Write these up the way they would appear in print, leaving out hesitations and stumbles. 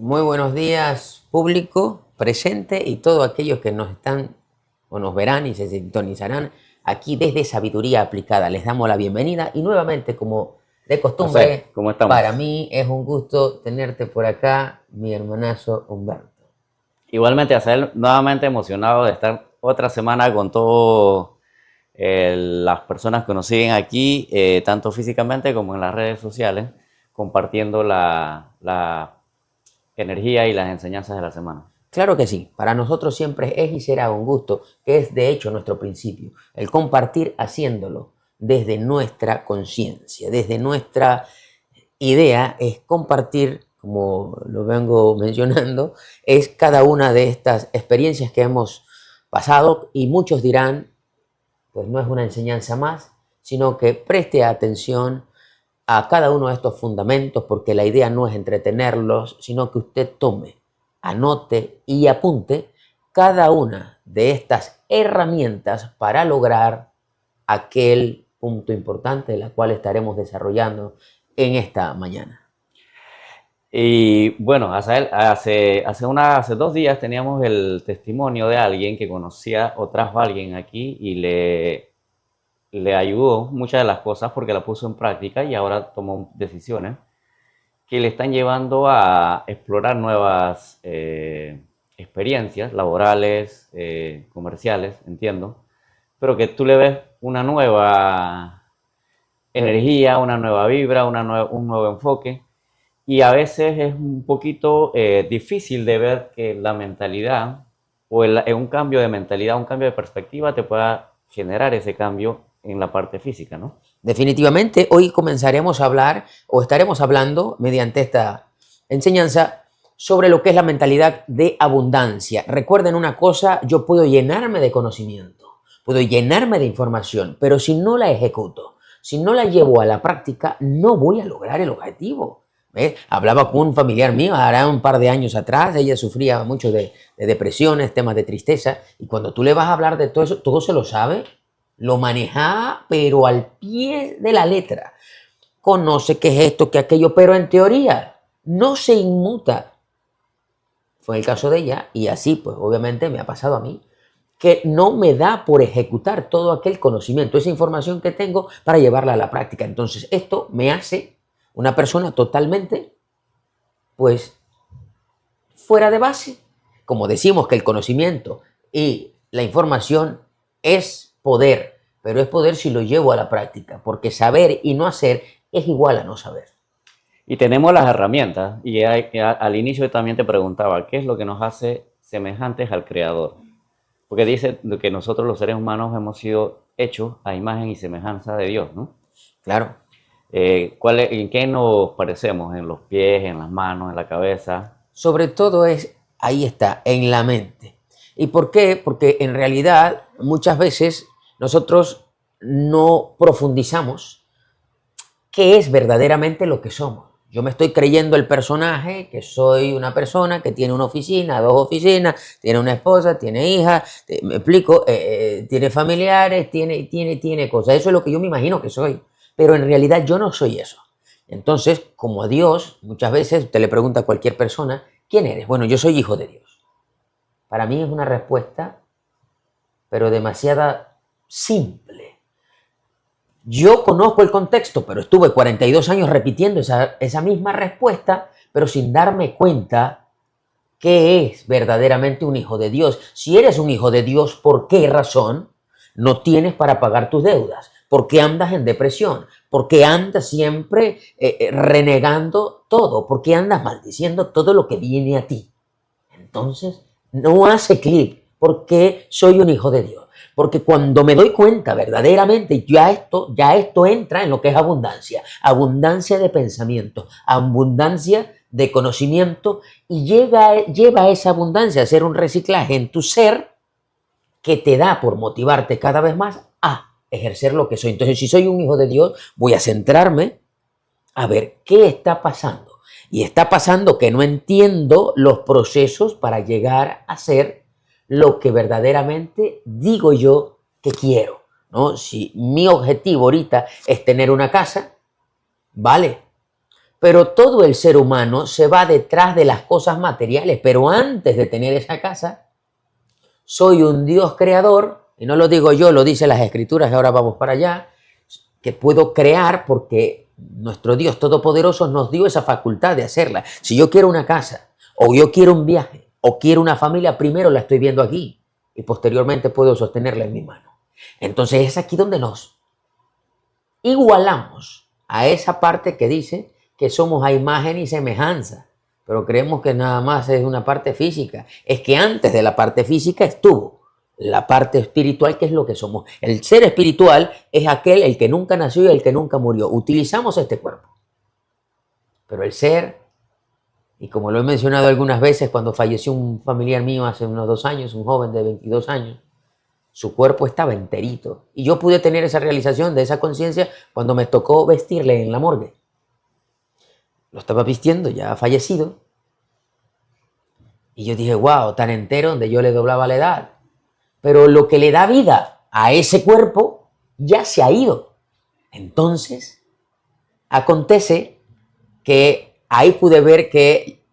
Muy buenos días, público presente y todos aquellos que nos están o nos verán y se sintonizarán aquí desde Sabiduría Aplicada. Les damos la bienvenida y nuevamente, como de José, costumbre, ¿cómo estamos? para mí es un gusto tenerte por acá, mi hermanazo Humberto. Igualmente, Azael, nuevamente emocionado de estar otra semana con todas las personas que nos siguen aquí, tanto físicamente como en las redes sociales, compartiendo la energía y las enseñanzas de la semana. Claro que sí, para nosotros siempre es y será un gusto, que es de hecho nuestro principio, el compartir haciéndolo desde nuestra conciencia, desde nuestra idea es compartir, como lo vengo mencionando, es cada una de estas experiencias que hemos pasado y muchos dirán, pues no es una enseñanza más, sino que preste atención a cada uno de estos fundamentos porque la idea no es entretenerlos, sino que usted tome, anote y apunte cada una de estas herramientas para lograr aquel punto importante de la cual estaremos desarrollando en esta mañana. Y bueno, Azael, hace 2 días teníamos el testimonio de alguien que conocía o trajo a alguien aquí y le ayudó muchas de las cosas porque la puso en práctica y ahora tomó decisiones que le están llevando a explorar nuevas experiencias laborales, comerciales, entiendo, pero que tú le ves una nueva energía, una nueva vibra, un nuevo enfoque. Y a veces es un poquito difícil de ver que la mentalidad o un cambio de mentalidad, un cambio de perspectiva te pueda generar ese cambio en la parte física, ¿no? Definitivamente, hoy comenzaremos a hablar o estaremos hablando mediante esta enseñanza sobre lo que es la mentalidad de abundancia. Recuerden una cosa, yo puedo llenarme de conocimiento, puedo llenarme de información, pero si no la ejecuto, si no la llevo a la práctica, no voy a lograr el objetivo. ¿Ves? Hablaba con un familiar mío, hará un par de años atrás, ella sufría mucho de depresiones, temas de tristeza, y cuando tú le vas a hablar de todo eso, todo se lo sabe, lo maneja, pero al pie de la letra. Conoce qué es esto, qué aquello, pero en teoría no se inmuta. Fue el caso de ella, y así, pues obviamente me ha pasado a mí, que no me da por ejecutar todo aquel conocimiento, esa información que tengo para llevarla a la práctica. Entonces, esto me hace una persona totalmente, pues, fuera de base. Como decimos que el conocimiento y la información es poder, pero es poder si lo llevo a la práctica, porque saber y no hacer es igual a no saber. Y tenemos las herramientas. Y al inicio también te preguntaba, ¿qué es lo que nos hace semejantes al Creador? Porque dice que nosotros los seres humanos hemos sido hechos a imagen y semejanza de Dios, ¿no? Claro. ¿En qué nos parecemos? ¿En los pies, en las manos, en la cabeza? Sobre todo es, ahí está, en la mente. ¿Y por qué? Porque en realidad muchas veces nosotros no profundizamos qué es verdaderamente lo que somos. Yo me estoy creyendo el personaje, que soy una persona que tiene una oficina, 2 oficinas, tiene una esposa, tiene hijas, me explico, tiene familiares, tiene cosas. Eso es lo que yo me imagino que soy. Pero en realidad yo no soy eso. Entonces, como a Dios, muchas veces usted le pregunta a cualquier persona, ¿quién eres? Bueno, yo soy hijo de Dios. Para mí es una respuesta, pero demasiado simple. Yo conozco el contexto, pero estuve 42 años repitiendo esa misma respuesta, pero sin darme cuenta qué es verdaderamente un hijo de Dios. Si eres un hijo de Dios, ¿por qué razón no tienes para pagar tus deudas? ¿Por qué andas en depresión? ¿Por qué andas siempre renegando todo? ¿Por qué andas maldiciendo todo lo que viene a ti? Entonces, no hace clic porque soy un hijo de Dios. Porque cuando me doy cuenta verdaderamente, ya esto entra en lo que es abundancia. Abundancia de pensamiento, abundancia de conocimiento y lleva esa abundancia a ser un reciclaje en tu ser que te da por motivarte cada vez más a ejercer lo que soy. Entonces, si soy un hijo de Dios, voy a centrarme a ver qué está pasando. Y está pasando que no entiendo los procesos para llegar a ser lo que verdaderamente digo yo que quiero, ¿no? Si mi objetivo ahorita es tener una casa, vale, Pero todo el ser humano se va detrás de las cosas materiales. Pero antes de tener esa casa, soy un Dios creador, y no lo digo yo, lo dicen las Escrituras, y ahora vamos para allá, que puedo crear porque nuestro Dios Todopoderoso nos dio esa facultad de hacerla. Si yo quiero una casa, o yo quiero un viaje, o quiero una familia, primero la estoy viendo aquí, y posteriormente puedo sostenerla en mi mano. Entonces es aquí donde nos igualamos a esa parte que dice que somos a imagen y semejanza, pero creemos que nada más es una parte física. Es que antes de la parte física estuvo la parte espiritual, que es lo que somos. El ser espiritual es aquel, el que nunca nació y el que nunca murió. Utilizamos este cuerpo. Pero el ser, y como lo he mencionado algunas veces, cuando falleció un familiar mío hace unos 2 años, un joven de 22 años, su cuerpo estaba enterito. Y yo pude tener esa realización de esa conciencia cuando me tocó vestirle en la morgue. Lo estaba vistiendo, ya fallecido. Y yo dije, wow, tan entero, donde yo le doblaba la edad. Pero lo que le da vida a ese cuerpo ya se ha ido. Entonces, acontece que ahí pude ver que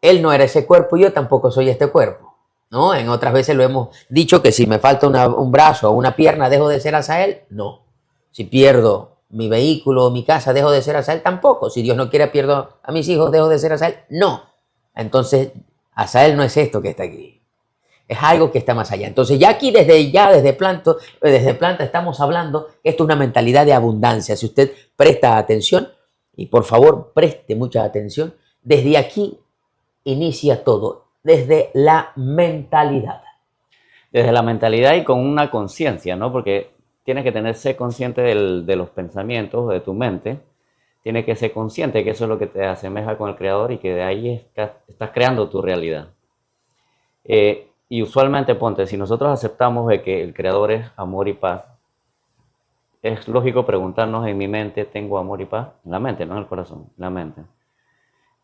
él no era ese cuerpo y yo tampoco soy este cuerpo, ¿no? En otras veces lo hemos dicho que si me falta un brazo o una pierna, ¿dejo de ser Asael? No. Si pierdo mi vehículo o mi casa, ¿dejo de ser Asael? Tampoco. Si Dios no quiere, pierdo a mis hijos, ¿dejo de ser Asael? No. Entonces, Asael no es esto que está aquí. Es algo que está más allá. Entonces, ya aquí desde planta estamos hablando que esto es una mentalidad de abundancia. Si usted presta atención, y por favor preste mucha atención, desde aquí inicia todo, desde la mentalidad. Desde la mentalidad y con una conciencia, ¿no? Porque tienes que ser consciente de los pensamientos de tu mente. Tienes que ser consciente que eso es lo que te asemeja con el Creador y que de ahí estás creando tu realidad. Y usualmente, ponte, si nosotros aceptamos de que el Creador es amor y paz, es lógico preguntarnos en mi mente, ¿tengo amor y paz? En la mente, no en el corazón, en la mente.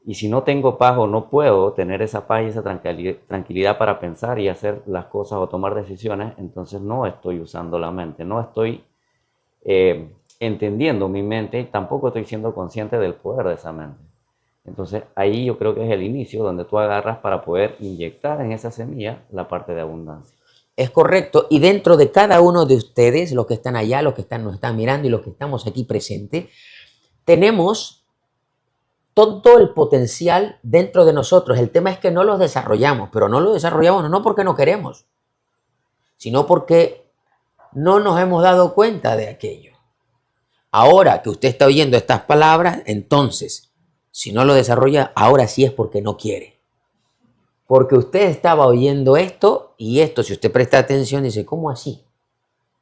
Y si no tengo paz o no puedo tener esa paz y esa tranquilidad para pensar y hacer las cosas o tomar decisiones, entonces no estoy usando la mente, no estoy entendiendo mi mente y tampoco estoy siendo consciente del poder de esa mente. Entonces ahí yo creo que es el inicio donde tú agarras para poder inyectar en esa semilla la parte de abundancia. Es correcto. Y dentro de cada uno de ustedes, los que están allá, los que nos están mirando y los que estamos aquí presentes, tenemos todo el potencial dentro de nosotros. El tema es que no lo desarrollamos, pero no lo desarrollamos no porque no queremos, sino porque no nos hemos dado cuenta de aquello. Ahora que usted está oyendo estas palabras, entonces, si no lo desarrolla, ahora sí es porque no quiere. Porque usted estaba oyendo esto y esto, si usted presta atención, dice, ¿cómo así?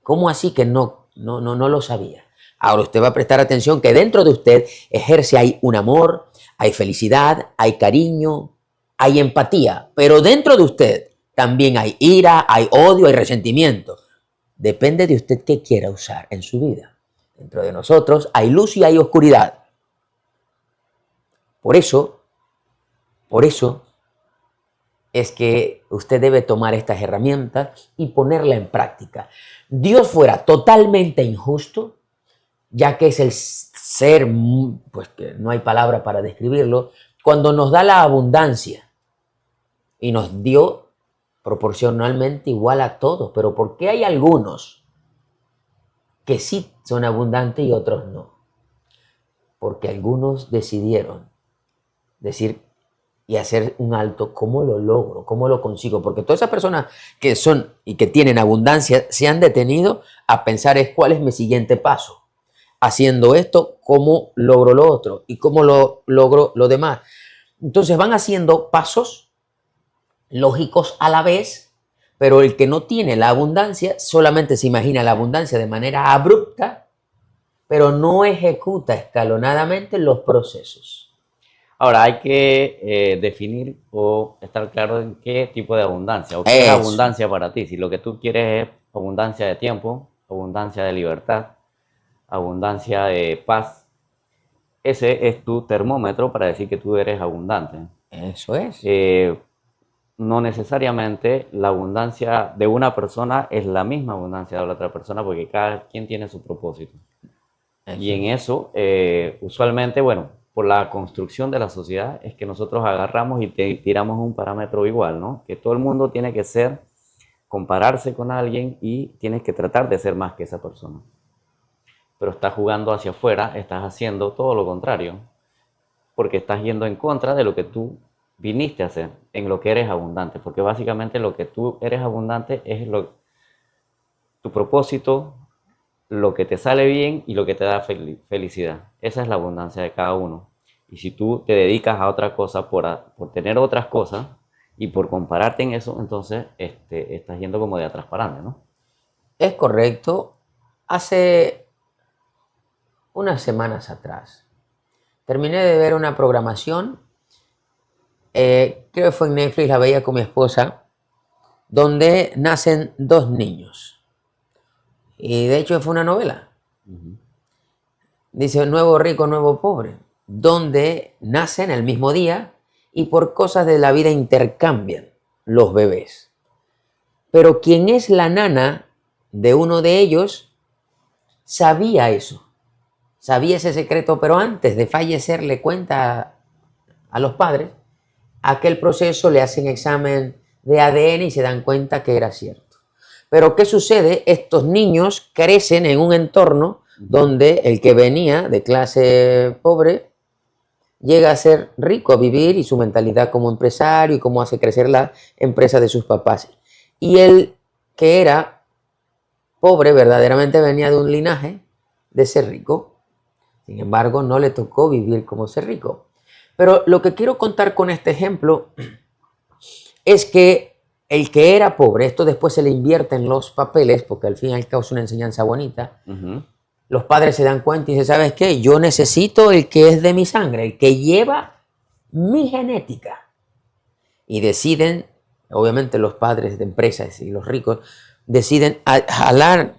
¿Cómo así que no lo sabía? Ahora usted va a prestar atención que dentro de usted hay un amor, hay felicidad, hay cariño, hay empatía. Pero dentro de usted también hay ira, hay odio, hay resentimiento. Depende de usted qué quiera usar en su vida. Dentro de nosotros hay luz y hay oscuridad. Por eso es que usted debe tomar estas herramientas y ponerla en práctica. Dios fuera totalmente injusto, ya que es el ser, pues que no hay palabra para describirlo, cuando nos da la abundancia y nos dio proporcionalmente igual a todos. Pero ¿por qué hay algunos que sí son abundantes y otros no? Porque algunos decidieron decir y hacer un alto, ¿cómo lo logro? ¿Cómo lo consigo? Porque todas esas personas que son y que tienen abundancia se han detenido a pensar cuál es mi siguiente paso. Haciendo esto, ¿cómo logro lo otro? ¿Y cómo lo logro lo demás? Entonces van haciendo pasos lógicos a la vez, pero el que no tiene la abundancia solamente se imagina la abundancia de manera abrupta, pero no ejecuta escalonadamente los procesos. Ahora, hay que definir o estar claro en qué tipo de abundancia o qué es abundancia para ti. Si lo que tú quieres es abundancia de tiempo, abundancia de libertad, abundancia de paz, ese es tu termómetro para decir que tú eres abundante. Eso es. No necesariamente la abundancia de una persona es la misma abundancia de la otra persona porque cada quien tiene su propósito. Y en eso, usualmente, bueno, por la construcción de la sociedad es que nosotros agarramos y tiramos un parámetro igual, ¿no? Que todo el mundo tiene que compararse con alguien y tienes que tratar de ser más que esa persona. Pero estás jugando hacia afuera, estás haciendo todo lo contrario, porque estás yendo en contra de lo que tú viniste a hacer, en lo que eres abundante, porque básicamente lo que tú eres abundante es tu propósito, lo que te sale bien y lo que te da felicidad. Esa es la abundancia de cada uno. Y si tú te dedicas a otra cosa por tener otras cosas y por compararte en eso, entonces estás yendo como de atrás para adelante, ¿no? Es correcto. Hace unas semanas atrás terminé de ver una programación, creo que fue en Netflix, la veía con mi esposa, donde nacen dos niños. Y de hecho fue una novela. Dice Nuevo Rico, Nuevo Pobre, donde nacen el mismo día y por cosas de la vida intercambian los bebés. Pero quien es la nana de uno de ellos sabía eso, sabía ese secreto, pero antes de fallecer le cuenta a los padres aquel proceso, le hacen examen de ADN y se dan cuenta que era cierto. Pero ¿qué sucede? Estos niños crecen en un entorno donde el que venía de clase pobre llega a ser rico, a vivir, y su mentalidad como empresario y cómo hace crecer la empresa de sus papás. Y él, que era pobre, verdaderamente venía de un linaje de ser rico. Sin embargo, no le tocó vivir como ser rico. Pero lo que quiero contar con este ejemplo es que el que era pobre, esto después se le invierte en los papeles, porque al fin y al cabo es una enseñanza bonita. Los padres se dan cuenta y dicen, ¿sabes qué? Yo necesito el que es de mi sangre, el que lleva mi genética. Y deciden, obviamente los padres de empresas y los ricos, deciden jalar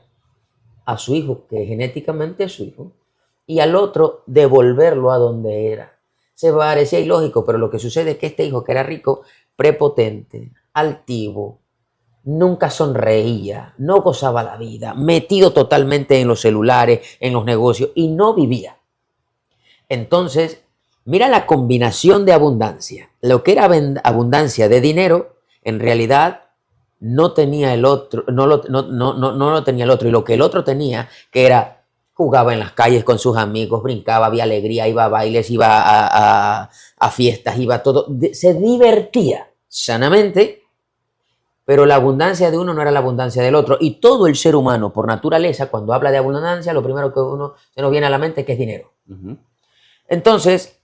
a su hijo, que genéticamente es su hijo, y al otro devolverlo a donde era. Se parecía ilógico, pero lo que sucede es que este hijo, que era rico, prepotente, altivo, nunca sonreía, no gozaba la vida, metido totalmente en los celulares, en los negocios, y no vivía. Entonces, mira la combinación de abundancia. Lo que era abundancia de dinero, en realidad no tenía el otro, no lo tenía el otro, y lo que el otro tenía, que era, jugaba en las calles con sus amigos, brincaba, había alegría, iba a bailes, iba a fiestas, iba a todo, se divertía sanamente, pero la abundancia de uno no era la abundancia del otro. Y todo el ser humano, por naturaleza, cuando habla de abundancia, lo primero que se nos viene a la mente es que es dinero. Entonces,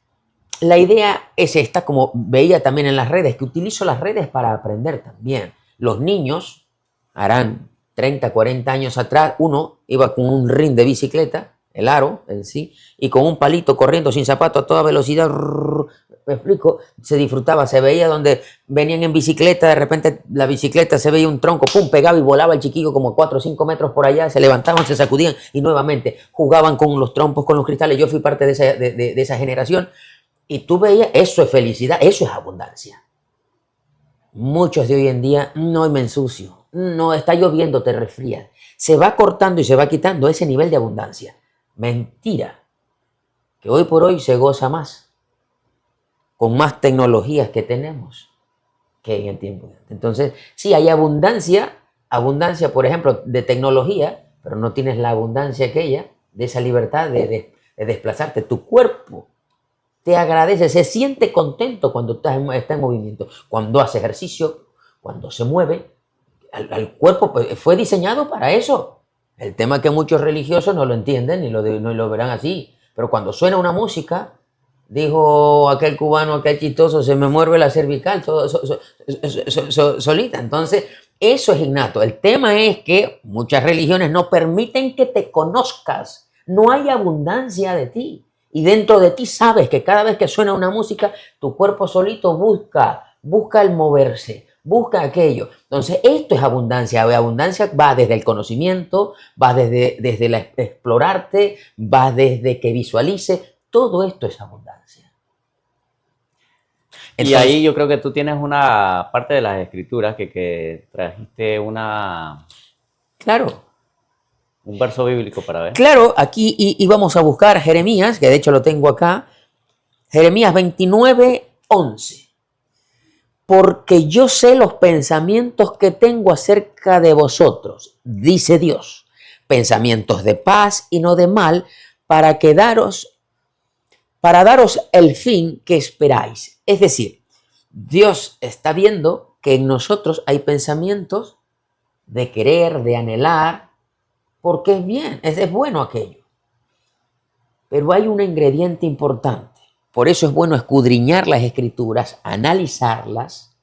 la idea es esta, como veía también en las redes, que utilizo las redes para aprender también. Los niños, harán 30, 40 años atrás, uno iba con un ring de bicicleta, el aro en sí, y con un palito corriendo sin zapato a toda velocidad, me explico, se disfrutaba, se veía donde venían en bicicleta, de repente la bicicleta se veía un tronco, pum, pegaba y volaba el chiquillo como 4 o 5 metros por allá, se levantaban, se sacudían y nuevamente jugaban con los trompos, con los cristales. Yo fui parte de esa generación y tú veías, eso es felicidad, eso es abundancia. Muchos de hoy en día, no, me ensucio, no, está lloviendo, te resfrías. Se va cortando y se va quitando ese nivel de abundancia. Mentira, que hoy por hoy se goza más, con más tecnologías que tenemos que en el tiempo. Entonces, sí, hay abundancia, por ejemplo, de tecnología, pero no tienes la abundancia aquella de esa libertad de desplazarte. Tu cuerpo te agradece, se siente contento cuando está en movimiento, cuando hace ejercicio, cuando se mueve. Al cuerpo fue diseñado para eso. El tema es que muchos religiosos no lo entienden ni lo verán así. Pero cuando suena una música, dijo aquel cubano, aquel chistoso, se me mueve la cervical todo, solita. Entonces, eso es innato. El tema es que muchas religiones no permiten que te conozcas. No hay abundancia de ti. Y dentro de ti sabes que cada vez que suena una música, tu cuerpo solito busca el moverse, busca aquello. Entonces, esto es abundancia. La abundancia va desde el conocimiento, va desde el explorarte, va desde que visualice. Todo esto es abundancia. Entonces, y ahí yo creo que tú tienes una parte de las escrituras que trajiste una... Claro. Un verso bíblico para ver. Claro, aquí íbamos a buscar Jeremías, que de hecho lo tengo acá, Jeremías 29:11. Porque yo sé los pensamientos que tengo acerca de vosotros, dice Dios, pensamientos de paz y no de mal, para daros el fin que esperáis. Es decir, Dios está viendo que en nosotros hay pensamientos de querer, de anhelar, porque es bien, es bueno aquello. Pero hay un ingrediente importante. Por eso es bueno escudriñar las escrituras, analizarlas,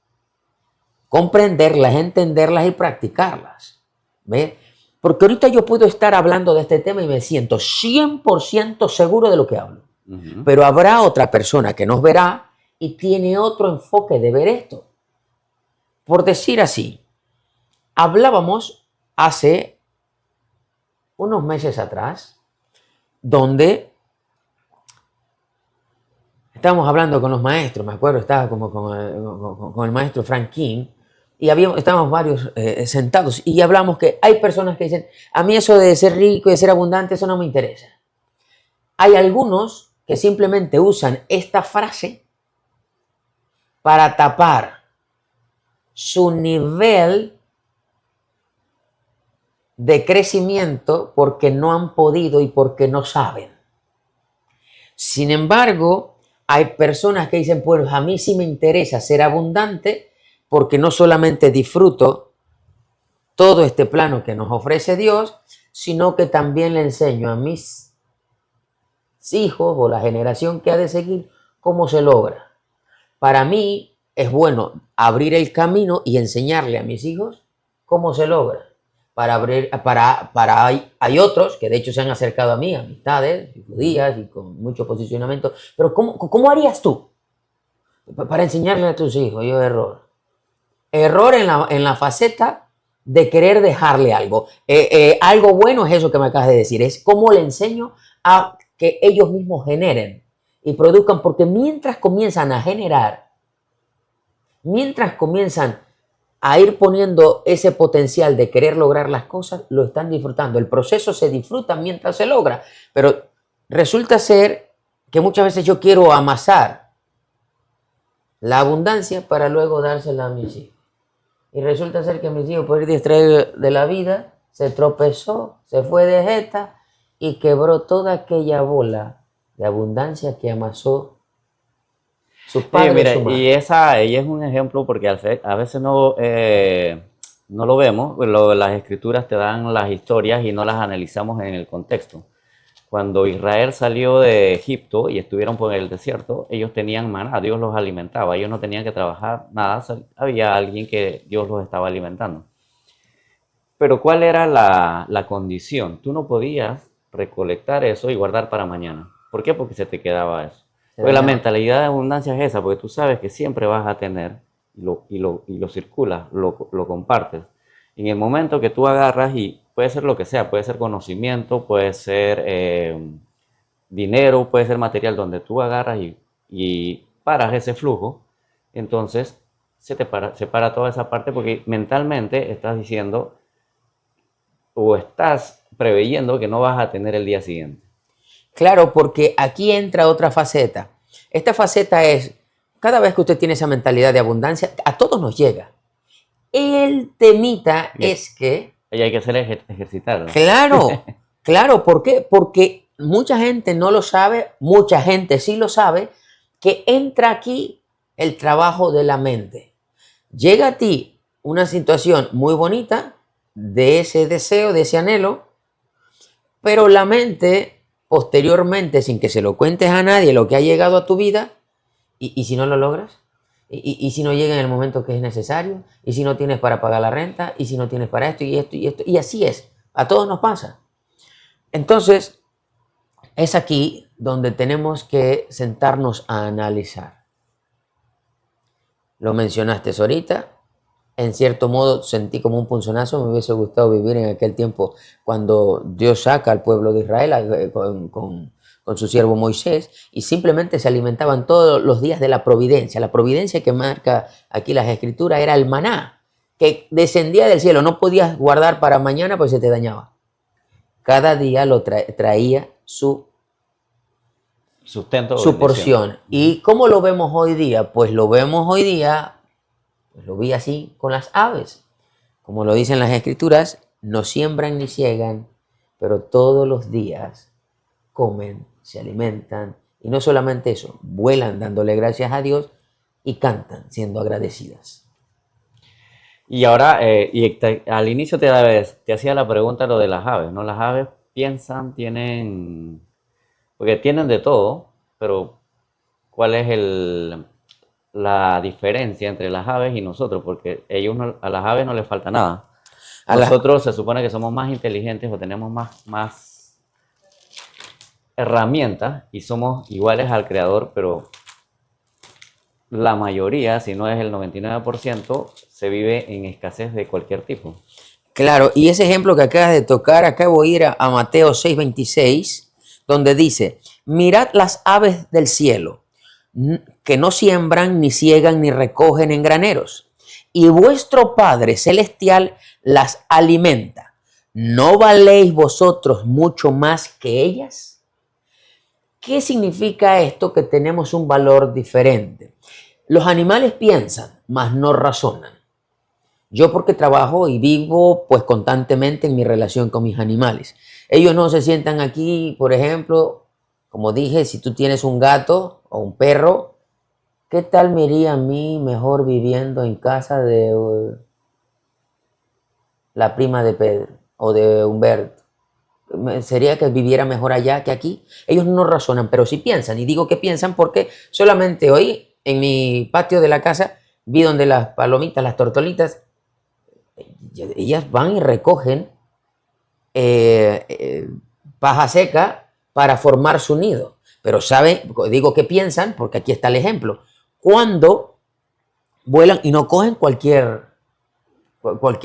comprenderlas, entenderlas y practicarlas. ¿Ves? Porque ahorita yo puedo estar hablando de este tema y me siento 100% seguro de lo que hablo. Pero habrá otra persona que nos verá y tiene otro enfoque de ver esto. Por decir así, hablábamos hace unos meses atrás, donde estábamos hablando con los maestros, me acuerdo, estaba como con el maestro Frank King, y estábamos varios sentados, y hablamos que hay personas que dicen, a mí eso de ser rico y de ser abundante, eso no me interesa. Hay algunos que simplemente usan esta frase para tapar su nivel de crecimiento porque no han podido y porque no saben. Sin embargo, hay personas que dicen, pues a mí sí me interesa ser abundante porque no solamente disfruto todo este plano que nos ofrece Dios, sino que también le enseño a mis hijos o la generación que ha de seguir cómo se logra. Para mí es bueno abrir el camino y enseñarle a mis hijos cómo se logra. Hay otros que de hecho se han acercado a mí, amistades judías y con mucho posicionamiento, pero ¿cómo harías tú para enseñarle a tus hijos? Error en la faceta de querer dejarle algo. Algo bueno es eso que me acabas de decir, es cómo le enseño a que ellos mismos generen y produzcan, porque mientras comienzan a generar, mientras comienzan a ir poniendo ese potencial de querer lograr las cosas, lo están disfrutando. El proceso se disfruta mientras se logra, pero resulta ser que muchas veces yo quiero amasar la abundancia para luego dársela a mis hijos. Y resulta ser que mis hijos, por ir distraídos de la vida, se tropezó, se fue de jeta y quebró toda aquella bola de abundancia que amasó sus padres. Mira, y ella es un ejemplo porque a veces no lo vemos, las escrituras te dan las historias y no las analizamos en el contexto. Cuando Israel salió de Egipto y estuvieron por el desierto, ellos tenían maná, Dios los alimentaba, ellos no tenían que trabajar nada, había alguien que Dios los estaba alimentando. Pero ¿cuál era la condición? Tú no podías recolectar eso y guardar para mañana. ¿Por qué? Porque se te quedaba eso. Porque la mentalidad de abundancia es esa, porque tú sabes que siempre vas a tener y lo circulas, lo compartes. En el momento que tú agarras, y puede ser lo que sea, puede ser conocimiento, puede ser dinero, puede ser material, donde tú agarras y paras ese flujo, entonces se para toda esa parte, porque mentalmente estás diciendo o estás preveyendo que no vas a tener el día siguiente. Claro, porque aquí entra otra faceta. Esta faceta es, cada vez que usted tiene esa mentalidad de abundancia, a todos nos llega. El temita es que... Y hay que hacer ejercitarlo. Claro, ¿por qué? Porque mucha gente no lo sabe, mucha gente sí lo sabe, que entra aquí el trabajo de la mente. Llega a ti una situación muy bonita de ese deseo, de ese anhelo, pero la mente... posteriormente, sin que se lo cuentes a nadie lo que ha llegado a tu vida, y si no lo logras, y si no llega en el momento que es necesario, y si no tienes para pagar la renta, y si no tienes para esto, y así es, a todos nos pasa. Entonces, es aquí donde tenemos que sentarnos a analizar. Lo mencionaste ahorita. En cierto modo sentí como un punzonazo, me hubiese gustado vivir en aquel tiempo cuando Dios saca al pueblo de Israel con su siervo Moisés y simplemente se alimentaban todos los días de la providencia que marca aquí las escrituras era el maná, que descendía del cielo, no podías guardar para mañana pues se te dañaba. Cada día lo traía su Sustento o su bendición. porción. ¿Y cómo lo vemos hoy día? Pues lo vemos hoy día, pues lo vi así con las aves. Como lo dicen las escrituras, no siembran ni ciegan, pero todos los días comen, se alimentan. Y no solamente eso, vuelan dándole gracias a Dios y cantan siendo agradecidas. Y ahora, al inicio te hacía la pregunta lo de las aves, ¿no? Las aves piensan, porque tienen de todo, pero ¿cuál es la diferencia entre las aves y nosotros? Porque a las aves no les falta nada. A la- Nosotros se supone que somos más inteligentes o tenemos más herramientas y somos iguales al creador, pero la mayoría, si no es el 99%, se vive en escasez de cualquier tipo. Claro, y ese ejemplo que acabas de tocar, acabo de ir a Mateo 6:26, donde dice, mirad las aves del cielo, que no siembran, ni ciegan, ni recogen en graneros, y vuestro Padre Celestial las alimenta. ¿No valéis vosotros mucho más que ellas? ¿Qué significa esto? Que tenemos un valor diferente. Los animales piensan, mas no razonan. Yo porque trabajo y vivo pues constantemente en mi relación con mis animales. Ellos no se sientan aquí, por ejemplo, como dije, si tú tienes un gato o un perro, ¿qué tal me iría a mí mejor viviendo en casa de la prima de Pedro o de Humberto? ¿Sería que viviera mejor allá que aquí? Ellos no razonan, pero sí piensan. Y digo que piensan porque solamente hoy en mi patio de la casa vi donde las palomitas, las tortolitas, ellas van y recogen paja seca para formar su nido. Pero saben, digo que piensan, porque aquí está el ejemplo. Cuando vuelan y no cogen cualquier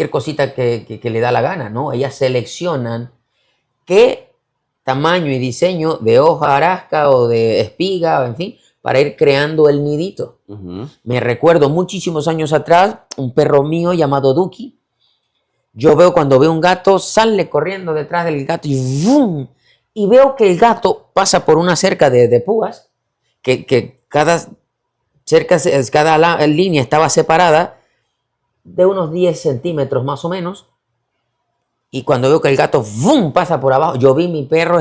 cosita que le da la gana, ¿no? Ellas seleccionan qué tamaño y diseño de hoja arasca o de espiga, en fin, para ir creando el nidito. Me recuerdo muchísimos años atrás, un perro mío llamado Duki. Yo veo cuando veo un gato, sale corriendo detrás del gato y ¡vum! Y veo que el gato pasa por una cerca de púas, que cada línea estaba separada de unos 10 centímetros más o menos. Y cuando veo que el gato ¡vum! Pasa por abajo, yo vi mi perro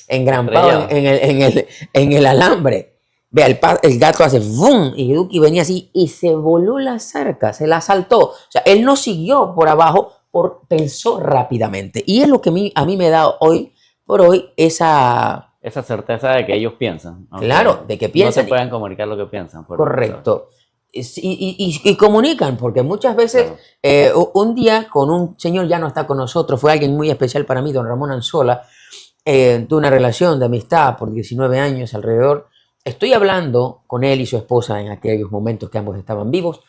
engrampado en el alambre. Vea, el gato hace ¡vum! Y Duki venía así y se voló la cerca, se la saltó. O sea, él no siguió por abajo, pensó rápidamente. Y es lo que a mí me da hoy por hoy esa certeza de que ellos piensan. Claro, de que piensan. No te pueden comunicar lo que piensan. Correcto. Y comunican, porque muchas veces, un día con un señor ya no está con nosotros, fue alguien muy especial para mí, don Ramón Anzola, tuve una relación de amistad por 19 años alrededor. Estoy hablando con él y su esposa en aquellos momentos que ambos estaban vivos.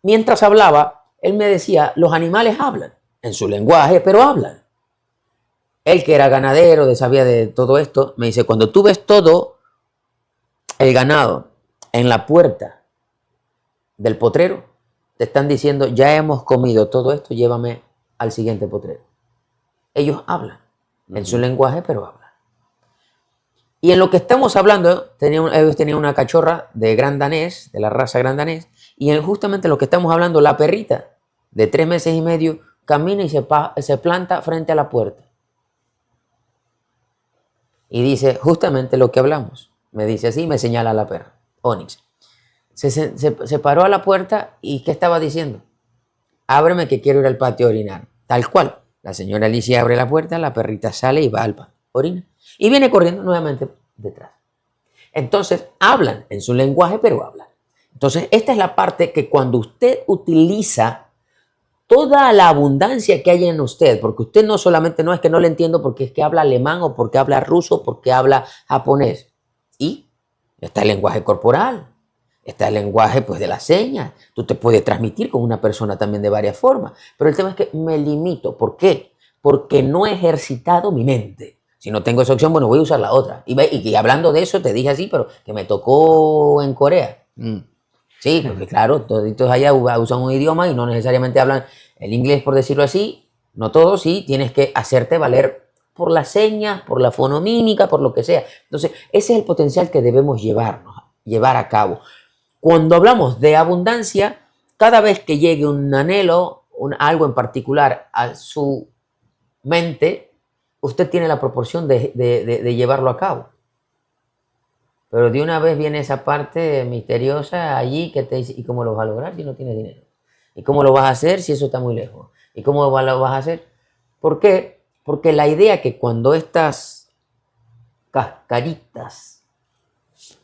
Mientras hablaba, él me decía, los animales hablan, en su lenguaje, pero hablan. Él que era ganadero, sabía de todo esto, me dice, cuando tú ves todo el ganado en la puerta del potrero, te están diciendo, ya hemos comido todo esto, llévame al siguiente potrero. Ellos hablan, en su lenguaje, pero hablan. Y en lo que estamos hablando, ellos tenían una cachorra de gran danés, de la raza gran danés, y justamente en lo que estamos hablando, la perrita de 3 meses y medio camina y se planta frente a la puerta. Y dice justamente lo que hablamos. Me dice así, me señala la perra, Onix. Se paró a la puerta y ¿qué estaba diciendo? Ábreme que quiero ir al patio a orinar. Tal cual. La señora Alicia abre la puerta, la perrita sale y va al patio, orina. Y viene corriendo nuevamente detrás. Entonces, hablan en su lenguaje, pero hablan. Entonces, esta es la parte que cuando usted utiliza toda la abundancia que hay en usted, porque usted no solamente no es que no le entiendo porque es que habla alemán o porque habla ruso, porque habla japonés. Y está el lenguaje corporal, está el lenguaje pues de las señas. Tú te puedes transmitir con una persona también de varias formas. Pero el tema es que me limito. ¿Por qué? Porque no he ejercitado mi mente. Si no tengo esa opción, bueno, voy a usar la otra. Y hablando de eso, te dije así, pero que me tocó en Corea. Sí, porque claro, todos allá usan un idioma y no necesariamente hablan el inglés, por decirlo así. No todos, sí, tienes que hacerte valer por las señas, por la fonomímica, por lo que sea. Entonces, ese es el potencial que debemos llevar a cabo. Cuando hablamos de abundancia, cada vez que llegue un anhelo, algo en particular a su mente, usted tiene la proporción de llevarlo a cabo. Pero de una vez viene esa parte misteriosa allí que te dice, ¿y cómo lo vas a lograr si no tienes dinero? ¿Y cómo lo vas a hacer si eso está muy lejos? ¿Y cómo lo vas a hacer? ¿Por qué? Porque la idea que cuando estas cascaritas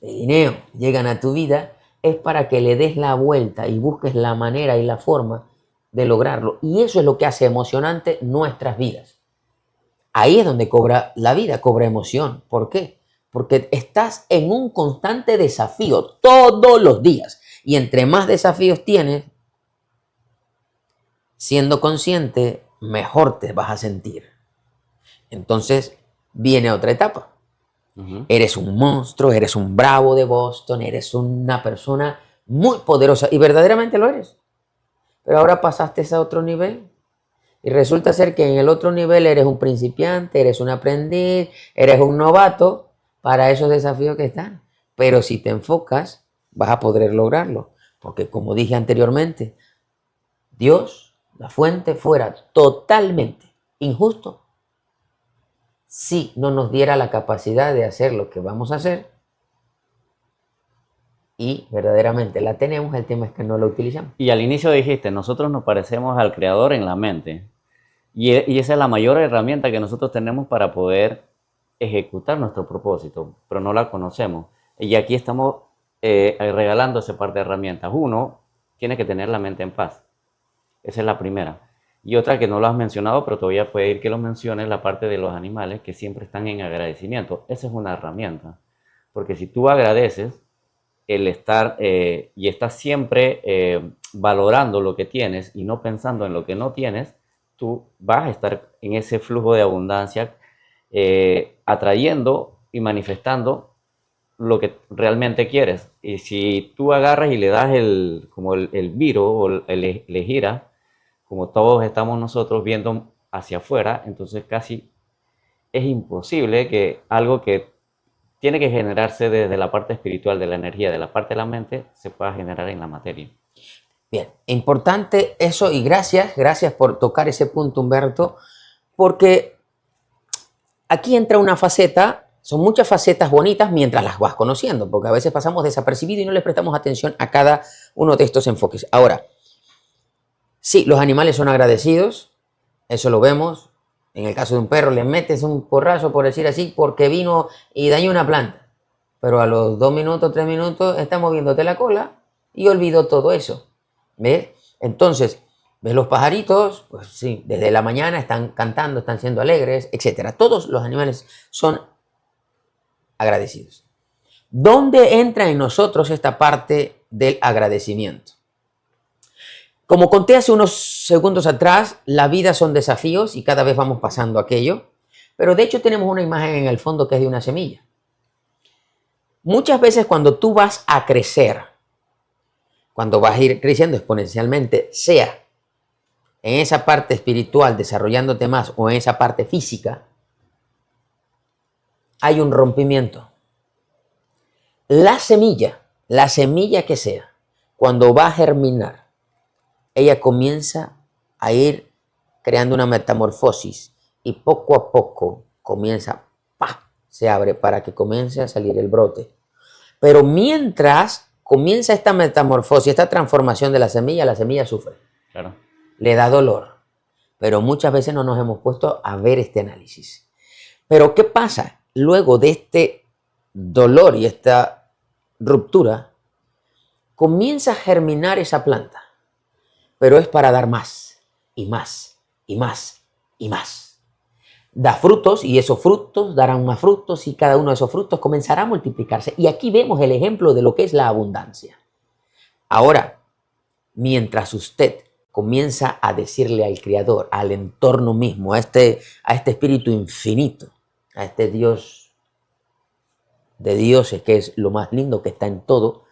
de dinero llegan a tu vida es para que le des la vuelta y busques la manera y la forma de lograrlo. Y eso es lo que hace emocionante nuestras vidas. Ahí es donde cobra la vida, cobra emoción. ¿Por qué? Porque estás en un constante desafío todos los días. Y entre más desafíos tienes, siendo consciente, mejor te vas a sentir. Entonces viene otra etapa. Eres un monstruo, eres un bravo de Boston, eres una persona muy poderosa y verdaderamente lo eres. Pero ahora pasaste a otro nivel y resulta ser que en el otro nivel eres un principiante, eres un aprendiz, eres un novato para esos desafíos que están. Pero si te enfocas, vas a poder lograrlo. Porque como dije anteriormente, Dios, la fuente, fuera totalmente injusto si no nos diera la capacidad de hacer lo que vamos a hacer y verdaderamente la tenemos, el tema es que no la utilizamos. Y al inicio dijiste, nosotros nos parecemos al Creador en la mente. Y esa es la mayor herramienta que nosotros tenemos para poder ejecutar nuestro propósito, pero no la conocemos. Y aquí estamos regalando ese par de herramientas. Uno, tiene que tener la mente en paz. Esa es la primera. Y otra que no lo has mencionado, pero todavía puede ir que lo menciones, la parte de los animales que siempre están en agradecimiento. Esa es una herramienta. Porque si tú agradeces el estar y estás siempre valorando lo que tienes y no pensando en lo que no tienes, tú vas a estar en ese flujo de abundancia atrayendo y manifestando lo que realmente quieres. Y si tú agarras y le das el viro o le giras, como todos estamos nosotros viendo hacia afuera, entonces casi es imposible que algo que tiene que generarse desde la parte espiritual, de la energía, de la parte de la mente, se pueda generar en la materia. Bien, importante eso y gracias por tocar ese punto, Humberto, porque aquí entra una faceta, son muchas facetas bonitas mientras las vas conociendo, porque a veces pasamos desapercibido y no le prestamos atención a cada uno de estos enfoques. Ahora, sí, los animales son agradecidos, eso lo vemos. En el caso de un perro, le metes un porrazo, por decir así, porque vino y dañó una planta. Pero a los 2 minutos, 3 minutos, está moviéndote la cola y olvidó todo eso. ¿Ves? Entonces, ¿ves los pajaritos? Pues sí, desde la mañana están cantando, están siendo alegres, etc. Todos los animales son agradecidos. ¿Dónde entra en nosotros esta parte del agradecimiento? Como conté hace unos segundos atrás, la vida son desafíos y cada vez vamos pasando aquello, pero de hecho tenemos una imagen en el fondo que es de una semilla. Muchas veces cuando tú vas a crecer, cuando vas a ir creciendo exponencialmente, sea en esa parte espiritual desarrollándote más o en esa parte física, hay un rompimiento. La semilla que sea, cuando va a germinar, ella comienza a ir creando una metamorfosis y poco a poco comienza, se abre para que comience a salir el brote. Pero mientras comienza esta metamorfosis, esta transformación de la semilla sufre. Claro. Le da dolor. Pero muchas veces no nos hemos puesto a ver este análisis. Pero ¿qué pasa? Luego de este dolor y esta ruptura, comienza a germinar esa planta. Pero es para dar más, y más, y más, y más. Da frutos y esos frutos darán más frutos y cada uno de esos frutos comenzará a multiplicarse. Y aquí vemos el ejemplo de lo que es la abundancia. Ahora, mientras usted comienza a decirle al Creador, al entorno mismo, a este espíritu infinito, a este Dios de dioses que es lo más lindo que está en todo,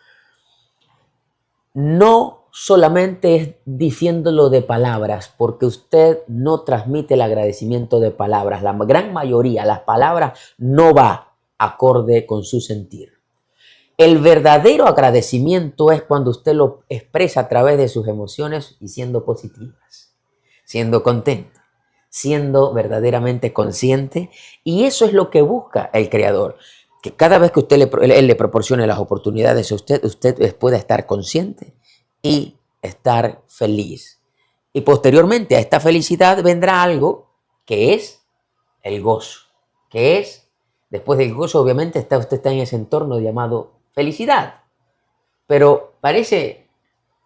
no solamente es diciéndolo de palabras, porque usted no transmite el agradecimiento de palabras. La gran mayoría, las palabras no va acorde con su sentir. El verdadero agradecimiento es cuando usted lo expresa a través de sus emociones y siendo positivas, siendo contento, siendo verdaderamente consciente. Y eso es lo que busca el Creador, que cada vez que Él le proporcione las oportunidades a usted pueda estar consciente y estar feliz. Y posteriormente a esta felicidad vendrá algo que es el gozo, que es, después del gozo obviamente usted está en ese entorno llamado felicidad. Pero parece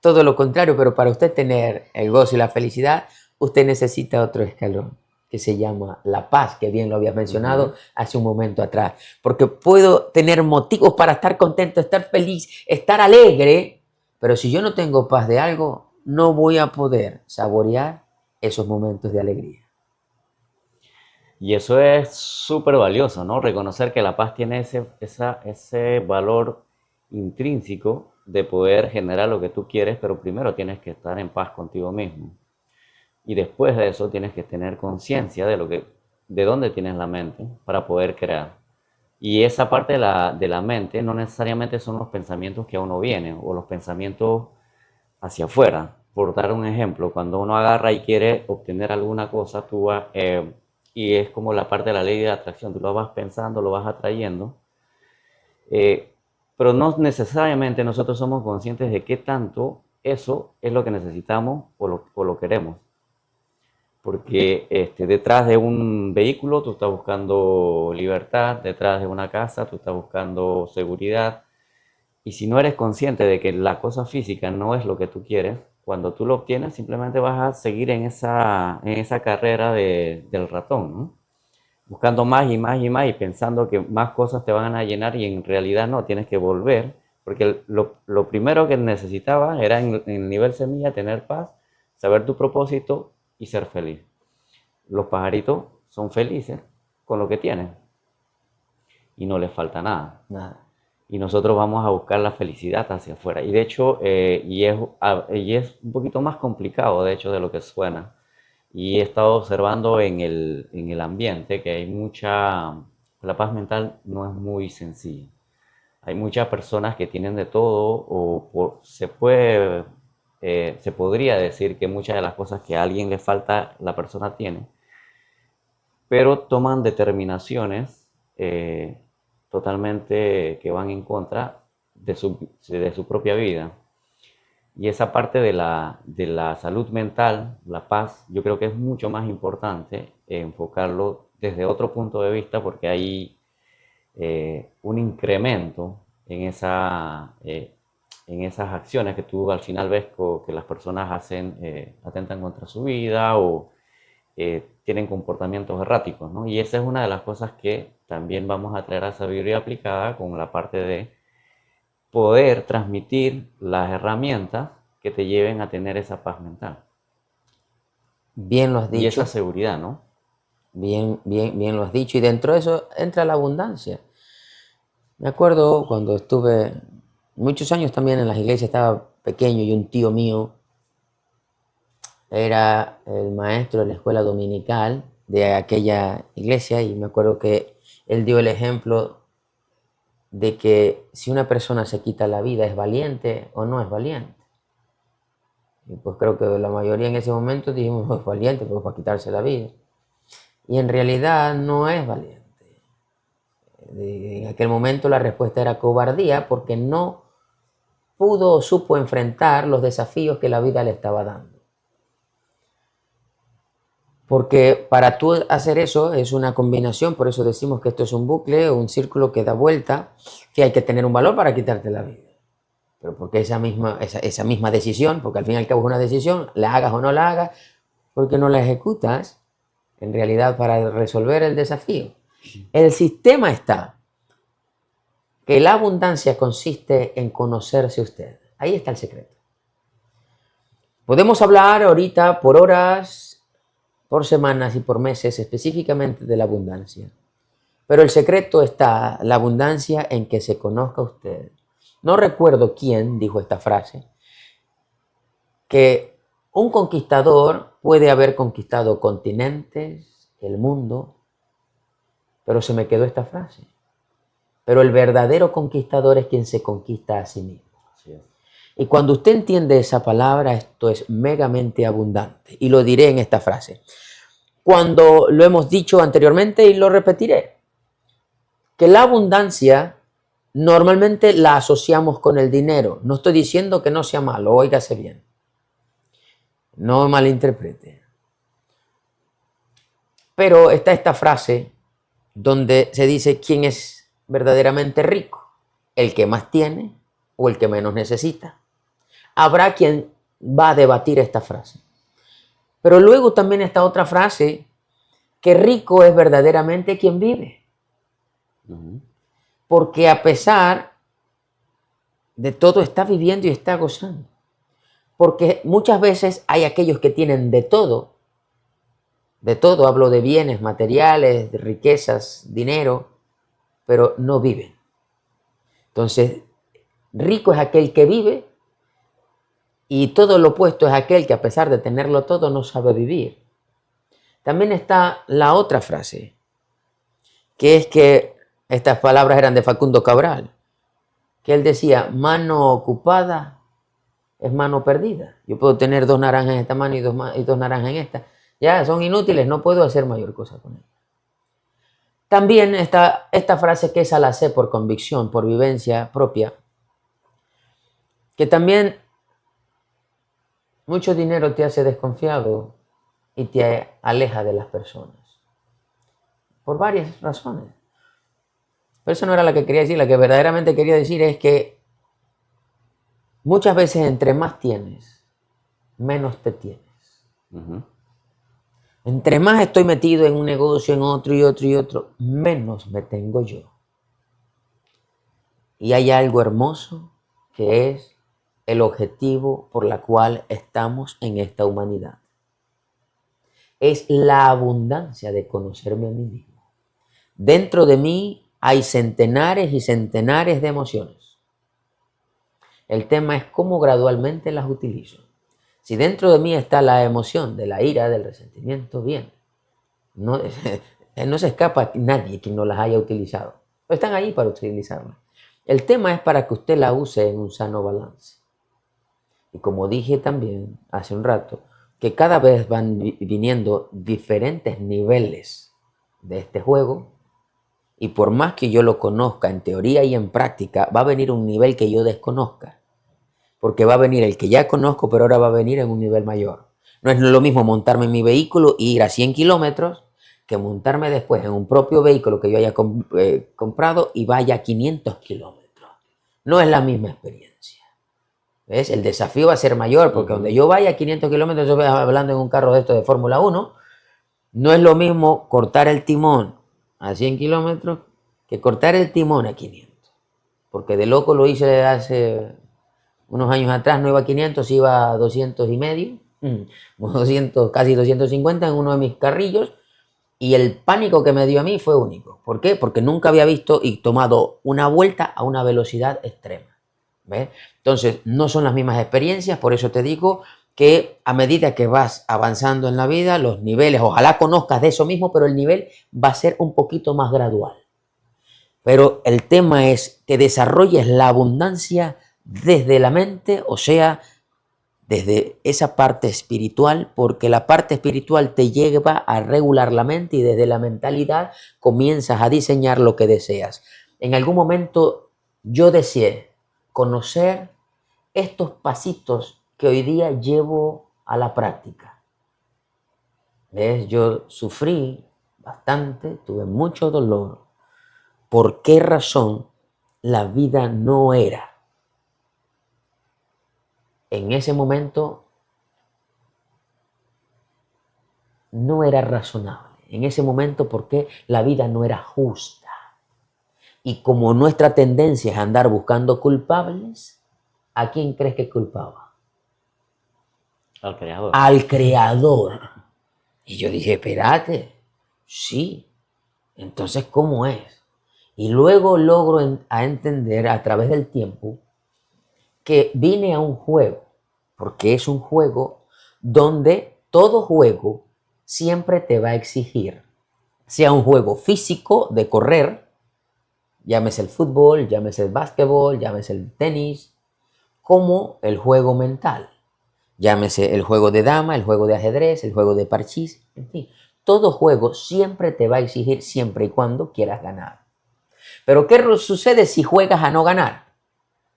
todo lo contrario, pero para usted tener el gozo y la felicidad, usted necesita otro escalón que se llama la paz, que bien lo había mencionado hace un momento atrás. Porque puedo tener motivos para estar contento, estar feliz, estar alegre, pero si yo no tengo paz de algo, no voy a poder saborear esos momentos de alegría. Y eso es súper valioso, ¿no? Reconocer que la paz tiene ese valor intrínseco de poder generar lo que tú quieres, pero primero tienes que estar en paz contigo mismo. Y después de eso tienes que tener conciencia de dónde tienes la mente para poder crear. Y esa parte de la mente no necesariamente son los pensamientos que a uno vienen o los pensamientos hacia afuera. Por dar un ejemplo, cuando uno agarra y quiere obtener alguna cosa, y es como la parte de la ley de la atracción, tú lo vas pensando, lo vas atrayendo, pero no necesariamente nosotros somos conscientes de qué tanto eso es lo que necesitamos o lo queremos. Porque detrás de un vehículo tú estás buscando libertad, detrás de una casa tú estás buscando seguridad. Y si no eres consciente de que la cosa física no es lo que tú quieres, cuando tú lo obtienes simplemente vas a seguir en esa carrera del ratón, ¿no? Buscando más y más y más y pensando que más cosas te van a llenar y en realidad no, tienes que volver. Porque lo primero que necesitabas era en el nivel semilla tener paz, saber tu propósito y ser feliz. Los pajaritos son felices con lo que tienen y no les falta nada. Nada. Y nosotros vamos a buscar la felicidad hacia afuera. Y de hecho, y es un poquito más complicado, de hecho, de lo que suena. Y he estado observando en el ambiente que la paz mental no es muy sencilla. Hay muchas personas que tienen de todo se podría decir que muchas de las cosas que a alguien le falta, la persona tiene, pero toman determinaciones totalmente que van en contra de su propia vida. Y esa parte de la salud mental, la paz, yo creo que es mucho más importante enfocarlo desde otro punto de vista porque hay un incremento en esas acciones que tú al final ves que las personas hacen, atentan contra su vida o tienen comportamientos erráticos, ¿no? Y esa es una de las cosas que también vamos a traer a sabiduría aplicada con la parte de poder transmitir las herramientas que te lleven a tener esa paz mental. Bien lo has dicho. Y esa seguridad, ¿no? Bien, bien, bien lo has dicho. Y dentro de eso entra la abundancia. Me acuerdo cuando estuve muchos años también en las iglesias, estaba pequeño y un tío mío era el maestro de la escuela dominical de aquella iglesia y me acuerdo que él dio el ejemplo de que si una persona se quita la vida, ¿es valiente o no es valiente? Y pues creo que la mayoría en ese momento dijimos, no es valiente, pues para quitarse la vida. Y en realidad no es valiente. En aquel momento la respuesta era cobardía porque no pudo o supo enfrentar los desafíos que la vida le estaba dando. Porque para tú hacer eso es una combinación, por eso decimos que esto es un bucle o un círculo que da vuelta, que hay que tener un valor para quitarte la vida. Pero porque esa misma decisión, porque al fin y al cabo es una decisión, la hagas o no la hagas, porque no la ejecutas, en realidad para resolver el desafío. El sistema está, que la abundancia consiste en conocerse usted. Ahí está el secreto. Podemos hablar ahorita por horas, por semanas y por meses específicamente de la abundancia. Pero el secreto está, la abundancia en que se conozca usted. No recuerdo quién dijo esta frase, que un conquistador puede haber conquistado continentes, el mundo, pero se me quedó esta frase. Pero el verdadero conquistador es quien se conquista a sí mismo. Así es. Y cuando usted entiende esa palabra, esto es megamente abundante. Y lo diré en esta frase. Cuando lo hemos dicho anteriormente y lo repetiré, que la abundancia normalmente la asociamos con el dinero. No estoy diciendo que no sea malo, óigase bien. No malinterprete. Pero está esta frase donde se dice quién es verdaderamente rico, el que más tiene o el que menos necesita. Habrá quien va a debatir esta frase. Pero luego también está otra frase, que rico es verdaderamente quien vive. Porque a pesar de todo está viviendo y está gozando. Porque muchas veces hay aquellos que tienen de todo, hablo de bienes materiales, de riquezas, dinero, pero no viven. Entonces, rico es aquel que vive y todo lo opuesto es aquel que a pesar de tenerlo todo no sabe vivir. También está la otra frase, que es que estas palabras eran de Facundo Cabral, que él decía, mano ocupada es mano perdida. Yo puedo tener 2 naranjas en esta mano y dos naranjas en esta. Ya, son inútiles, no puedo hacer mayor cosa con ellas. También está esta frase que esa la sé por convicción, por vivencia propia, que también mucho dinero te hace desconfiado y te aleja de las personas. Por varias razones. Pero eso no era la que quería decir. La que verdaderamente quería decir es que muchas veces entre más tienes, menos te tienes. Entre más estoy metido en un negocio, en otro y otro y otro, menos me tengo yo. Y hay algo hermoso que es el objetivo por la cual estamos en esta humanidad. Es la abundancia de conocerme a mí mismo. Dentro de mí hay centenares y centenares de emociones. El tema es cómo gradualmente las utilizo. Si dentro de mí está la emoción de la ira, del resentimiento, bien. No se escapa nadie que no las haya utilizado. Pero están ahí para utilizarlas. El tema es para que usted la use en un sano balance. Y como dije también hace un rato, que cada vez van viniendo diferentes niveles de este juego. Y por más que yo lo conozca en teoría y en práctica, va a venir un nivel que yo desconozca. Porque va a venir el que ya conozco, pero ahora va a venir en un nivel mayor. No es lo mismo montarme en mi vehículo e ir a 100 kilómetros que montarme después en un propio vehículo que yo haya comprado y vaya a 500 kilómetros. No es la misma experiencia. ¿Ves? El desafío va a ser mayor porque donde yo vaya a 500 kilómetros, yo voy hablando en un carro de esto de Fórmula 1, no es lo mismo cortar el timón a 100 kilómetros que cortar el timón a 500. Porque de loco lo hice hace unos años atrás, no iba a 500, iba a 200 y medio, 200, casi 250 en uno de mis carrillos, y el pánico que me dio a mí fue único. ¿Por qué? Porque nunca había visto y tomado una vuelta a una velocidad extrema. ¿Ves? Entonces, no son las mismas experiencias, por eso te digo que a medida que vas avanzando en la vida, los niveles, ojalá conozcas de eso mismo, pero el nivel va a ser un poquito más gradual. Pero el tema es que desarrolles la abundancia desde la mente, o sea, desde esa parte espiritual, porque la parte espiritual te lleva a regular la mente y desde la mentalidad comienzas a diseñar lo que deseas. En algún momento yo deseé conocer estos pasitos que hoy día llevo a la práctica. ¿Ves? Yo sufrí bastante, tuve mucho dolor. ¿Por qué razón la vida no era? En ese momento no era razonable. En ese momento, ¿por qué la vida no era justa? Y como nuestra tendencia es andar buscando culpables, ¿a quién crees que culpaba? Al creador. Al creador. Y yo dije, espérate, sí. Entonces, ¿cómo es? Y luego logro a entender a través del tiempo que vine a un juego. porque es un juego donde todo juego siempre te va a exigir, sea un juego físico de correr, llámese el fútbol, llámese el básquetbol, llámese el tenis, como el juego mental, llámese el juego de dama, el juego de ajedrez, el juego de parchís, en fin, todo juego siempre te va a exigir siempre y cuando quieras ganar. Pero ¿qué sucede si juegas a no ganar?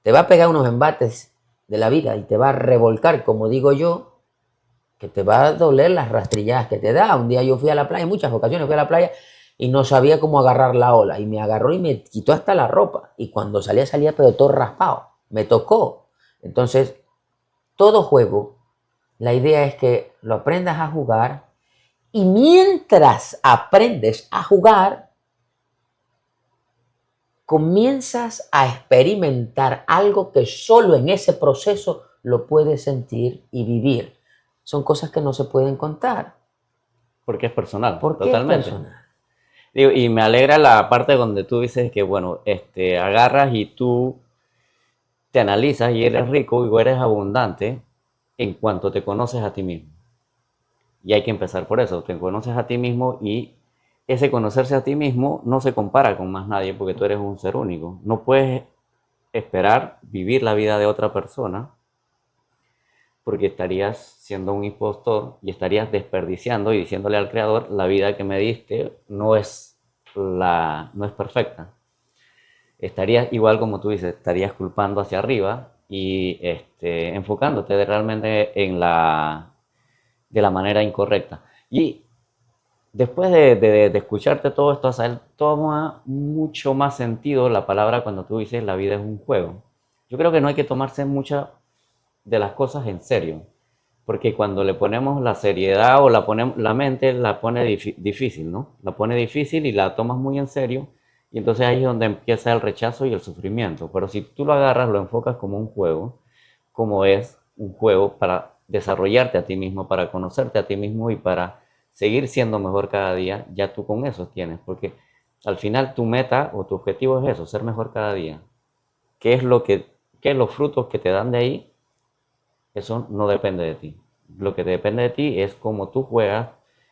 Te va a pegar unos embates de la vida y te va a revolcar, como digo yo, que te va a doler las rastrilladas que te da. Un día yo fui a la playa, en muchas ocasiones fui a la playa y no sabía cómo agarrar la ola. Y me agarró y me quitó hasta la ropa. Y cuando salía pero todo raspado. Me tocó. Entonces, todo juego, la idea es que lo aprendas a jugar y mientras aprendes a jugar, comienzas a experimentar algo que solo en ese proceso lo puedes sentir y vivir. Son cosas que no se pueden contar. Porque es personal, Porque totalmente. es personal. Digo, y me alegra la parte donde tú dices que, bueno, agarras y tú te analizas y eres rico y eres abundante en cuanto te conoces a ti mismo. Y hay que empezar por eso, te conoces a ti mismo y ese conocerse a ti mismo no se compara con más nadie porque tú eres un ser único. No puedes esperar vivir la vida de otra persona porque estarías siendo un impostor y estarías desperdiciando y diciéndole al creador, la vida que me diste no es perfecta. Estarías igual como tú dices, estarías culpando hacia arriba y enfocándote realmente de la manera incorrecta. Y después de escucharte todo esto, Asael, toma mucho más sentido la palabra cuando tú dices la vida es un juego. Yo creo que no hay que tomarse muchas de las cosas en serio, porque cuando le ponemos la seriedad o la mente la pone difícil, ¿no? La pone difícil y la tomas muy en serio y entonces ahí es donde empieza el rechazo y el sufrimiento. Pero si tú lo agarras, lo enfocas como un juego, como es un juego para desarrollarte a ti mismo, para conocerte a ti mismo y para seguir siendo mejor cada día, ya tú con eso tienes, porque al final tu meta o tu objetivo es eso, ser mejor cada día. ¿Qué es los frutos que te dan de ahí? Eso no depende de ti. Lo que depende de ti es cómo tú juegas,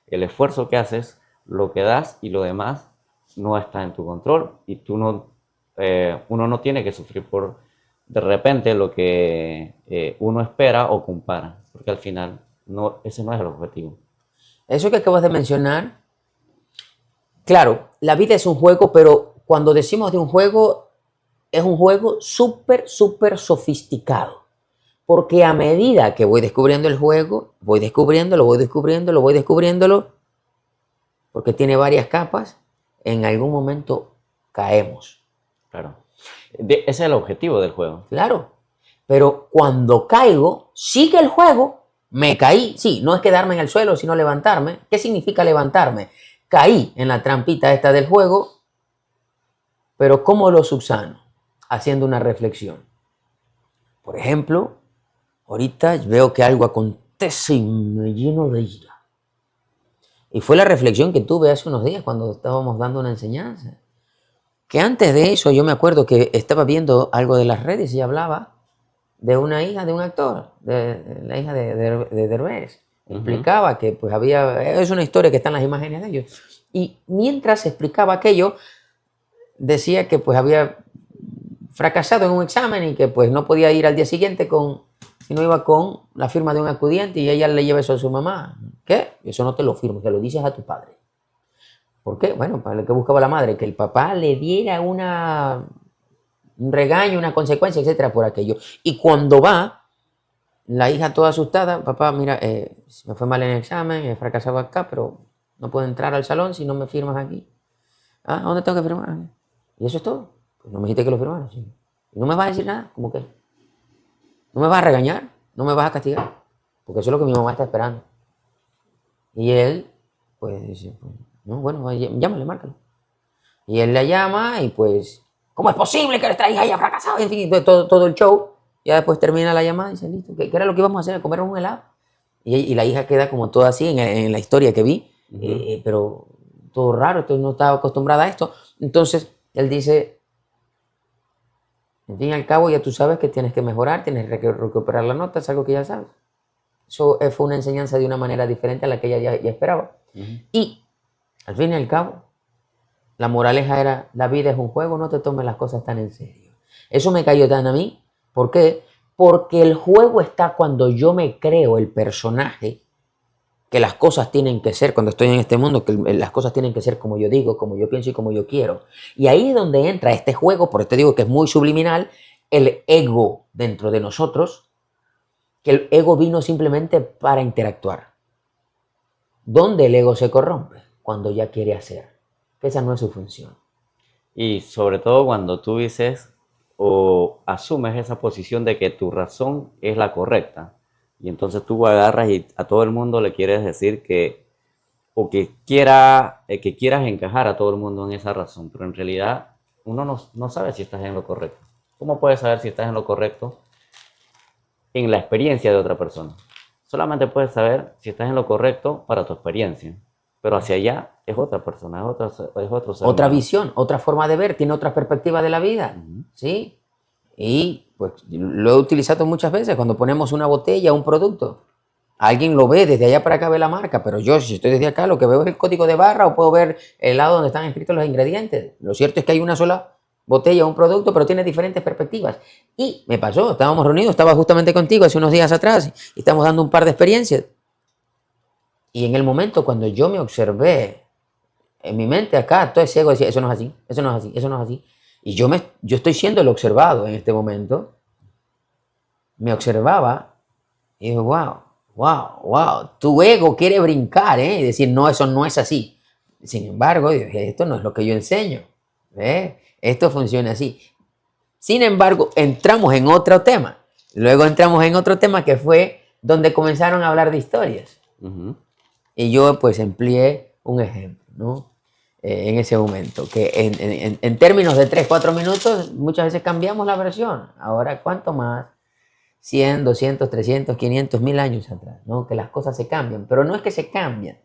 el esfuerzo que haces, lo que das y lo demás no está en tu control y uno no tiene que sufrir por de repente lo que uno espera o compara, porque al final ese no es el objetivo. Eso que acabas de mencionar, claro, la vida es un juego, pero cuando decimos de un juego, es un juego súper, súper sofisticado. Porque a medida que voy descubriendo el juego, voy descubriéndolo, porque tiene varias capas, en algún momento caemos. Claro. Ese es el objetivo del juego. Claro. Pero cuando caigo, sigue el juego, me caí. Sí, no es quedarme en el suelo, sino levantarme. ¿Qué significa levantarme? Caí en la trampita esta del juego, pero ¿cómo lo subsano? Haciendo una reflexión. Por ejemplo, ahorita veo que algo acontece y me lleno de ira. Y fue la reflexión que tuve hace unos días cuando estábamos dando una enseñanza. Que antes de eso yo me acuerdo que estaba viendo algo de las redes y hablaba de una hija de un actor, de la hija de Derbez. Explicaba que pues es una historia que está en las imágenes de ellos. Y mientras explicaba aquello, decía que pues había fracasado en un examen y que pues no podía ir al día siguiente si no iba con la firma de un acudiente y ella le lleva eso a su mamá. ¿Qué? Eso no te lo firmo, te lo dices a tu padre. ¿Por qué? Bueno, para lo que buscaba la madre, que el papá le diera un regaño, una consecuencia, etcétera, por aquello. Y cuando va, la hija toda asustada, papá, mira, me fue mal en el examen, he fracasado acá, pero no puedo entrar al salón si no me firmas aquí. ¿Ah? ¿A dónde tengo que firmar? ¿Y eso es todo? Pues no me dijiste que lo firmara, sí. ¿Y no me vas a decir nada? ¿Cómo que? ¿No me vas a regañar? ¿No me vas a castigar? Porque eso es lo que mi mamá está esperando. Y él, pues dice, pues, no, bueno, llámale, márcalo. Y él la llama y pues, ¿cómo es posible que nuestra hija haya fracasado? En fin, todo el show. Ya después termina la llamada y dice, listo, ¿qué era lo que íbamos a hacer? ¿A comer un helado? Y la hija queda como toda así en la historia que vi, pero todo raro, no estaba acostumbrada a esto. Entonces, él dice, En fin y al cabo ya tú sabes que tienes que mejorar, tienes que recuperar la nota, es algo que ya sabes. Eso fue una enseñanza de una manera diferente a la que ella ya esperaba. Y al fin y al cabo, la moraleja era, la vida es un juego, no te tomes las cosas tan en serio. Eso me cayó tan a mí. ¿Por qué? Porque el juego está cuando yo me creo el personaje, que las cosas tienen que ser, cuando estoy en este mundo, que las cosas tienen que ser como yo digo, como yo pienso y como yo quiero. Y ahí es donde entra este juego, por eso te digo que es muy subliminal, el ego dentro de nosotros, que el ego vino simplemente para interactuar. ¿Dónde el ego se corrompe? Cuando ya quiere hacer, que esa no es su función. Y sobre todo cuando tú dices o asumes esa posición de que tu razón es la correcta. Y entonces tú agarras y a todo el mundo le quieres decir que, o que quieras encajar a todo el mundo en esa razón. Pero en realidad uno no sabe si estás en lo correcto. ¿Cómo puedes saber si estás en lo correcto en la experiencia de otra persona? Solamente puedes saber si estás en lo correcto para tu experiencia. Pero hacia allá es otra persona, es otro ser Otra humano. visión, otra forma de ver, tiene otra perspectiva de la vida, ¿sí? Y pues lo he utilizado muchas veces cuando ponemos una botella, un producto. Alguien lo ve, desde allá para acá ve la marca, pero yo si estoy desde acá lo que veo es el código de barra o puedo ver el lado donde están escritos los ingredientes. Lo cierto es que hay una sola botella, un producto, pero tiene diferentes perspectivas. Y me pasó, estábamos reunidos, estaba justamente contigo hace unos días atrás y estamos dando un par de experiencias. Y en el momento cuando yo me observé, en mi mente acá, todo ese ego decía, eso no es así, eso no es así, eso no es así. Y yo estoy siendo el observado en este momento. Me observaba y dije, wow, wow, wow. Tu ego quiere brincar, ¿eh? Y decir, no, eso no es así. Sin embargo, dije, esto no es lo que yo enseño. ¿Eh? Esto funciona así. Sin embargo, entramos en otro tema. Luego entramos en otro tema que fue donde comenzaron a hablar de historias. Y yo pues empleé un ejemplo, ¿no? En ese momento, que en términos de 3, 4 minutos muchas veces cambiamos la versión. Ahora, ¿cuánto más? 100, 200, 300, 500, 1000 años atrás, ¿no? Que las cosas se cambian, pero no es que se cambian.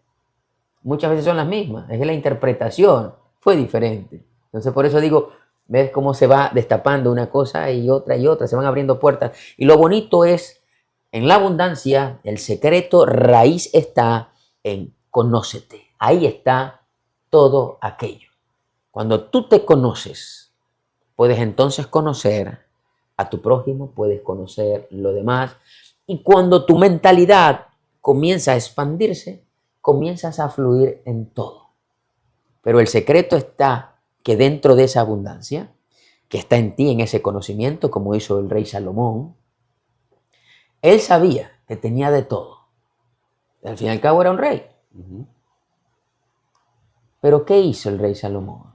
Muchas veces son las mismas, es que la interpretación fue diferente. Entonces, por eso digo, ves cómo se va destapando una cosa y otra, se van abriendo puertas. Y lo bonito es, en la abundancia, el secreto raíz está en conócete. Ahí está todo aquello. Cuando tú te conoces, puedes entonces conocer a tu prójimo, puedes conocer lo demás. Y cuando tu mentalidad comienza a expandirse, comienzas a fluir en todo. Pero el secreto está que dentro de esa abundancia, que está en ti, en ese conocimiento, como hizo el rey Salomón, él sabía que tenía de todo. Al fin y al cabo era un rey. Pero ¿qué hizo el rey Salomón?